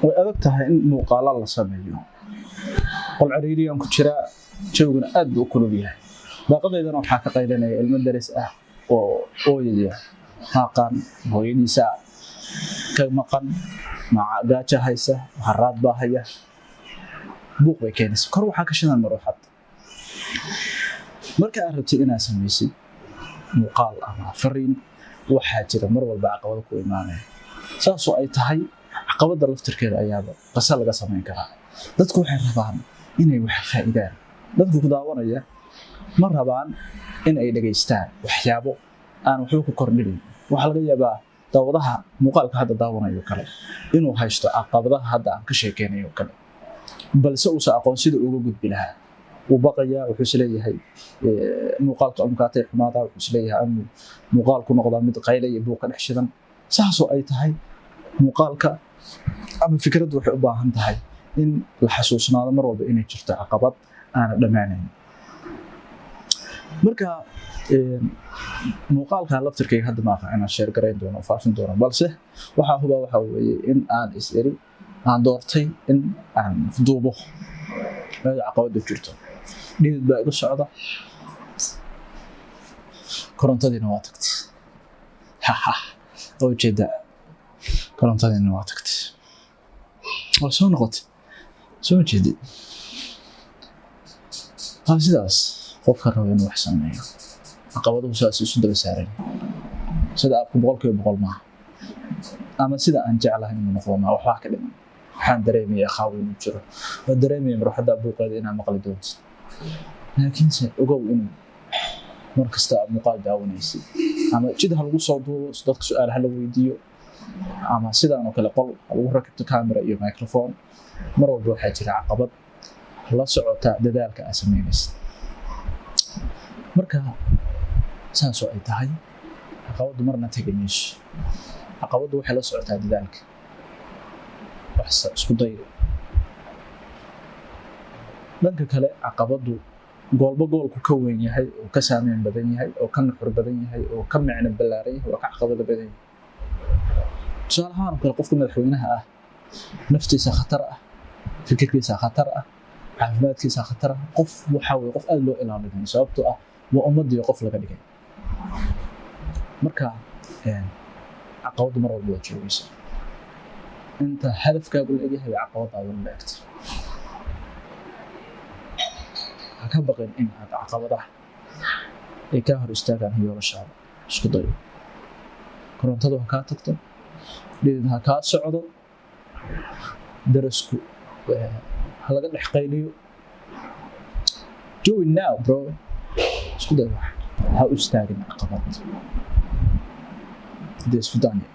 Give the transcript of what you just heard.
way adag tahay in muuqaalo la sameeyo qol cariiriyan ku jira jooguna aad buu kulul yahay daaqadeedana waxaa ka qaylinaya ilmo daris ah oo ooyaya maqan hooyadiisa ka maqan gaajo haysa haraad baa haya buuq bay keenaysa kor waxaa ka shidan maruuxad marka aad rabtid inaad samaysid muuqaal ama fariin waxaa jira mar walba caqabado ku imaanaya saasoo ay tahay caqabada laftirkeeda ayaaba qasal laga samayn karaa dadku waxay rabaan inay wax faa'iidaan dadku ku daawanaya ma rabaan in ay dhageystaan waxyaabo aan waxba ku kordhinin waxa laga yaabaa daawadaha muuqaalka hadda daawanayo kale inuu haysto caqabadaha hadda aan ka sheekeynayo kale balse uu aqoon sida uga gudbi lahaa uu baqaya wuxuu isleeyahay muuqaalka amkaatay xumaada wuxuu isleeyahay muuqaalku noqdaa mid qayla iyo buuq dhex shidan saasoo ay tahay muuqaalka ama fikraddu waxay u baahan tahay in la xasuusnaado mar walba inay jirto caqabad aan dhamaanayn marka muuqaalka laftirkayga hadda ma aqaan inaan share gareyn doono faafin doono balse waxa huba waxa weeye in aan is-eri aan doortay in aan duubo meel caqabad jirto dhidid baa iga socda korontadiina waa tagtay oo jeeda korontadiina waa tagtay oo soo noqotay soo jeedid sidaas qofka rabo inuu wax sameeyo caqabaduhu saas isu daba saaran sida aad boqolkiiba boqol maaha ama sida aan jeclahay inuu noqdo ma waxba ka dhiman waxaan dareemayaa khaawi inuu jiro oo dareemaya maruuxada buuqeeda inaan maqli doonto laakiin se ogow inuu mar kasta aad muuqaal daawanaysid ama jid ha lagu soo duubo dadka su'aalaha la weydiiyo ama sidaan oo kale qol lagu rakibto camera iyo microphone mar walba waxaa jira caqabad la socota dadaalka aad samaynaysid marka saasoo ay tahay caqabadu marna tagi mayso caqabadu waxay la socotaa dadaalka wax isku day dhanka kale caqabadu goolba goolku ka weyn yahay oo ka saameyn badan yahay oo ka nuxur badan yahay oo ka macno ballaaran yahay oo ka caqabado badan yahay tusaale ahaan kale qofka madaxweynaha ah naftiisa khatar ah fikirkiisa khatar ah caafimaadkiisa khatar ah qof waxa weeye qof aad loo ilaalinayo sababtoo ah waa ummadii qof laga dhigay marka caqabadu mar walba waa joogaysa inta hadafkaagu la egyahay caqabadaadu la egto ha ka baqin in aad caqabadaha ay ka hor istaagaan yoolashaada isku dayo korontadu ha kaa tagto dhidid ha kaa socdo darasku ha laga dhex qayliyo do it now bro isku day wax ha u istaagin caqabad dees fudanya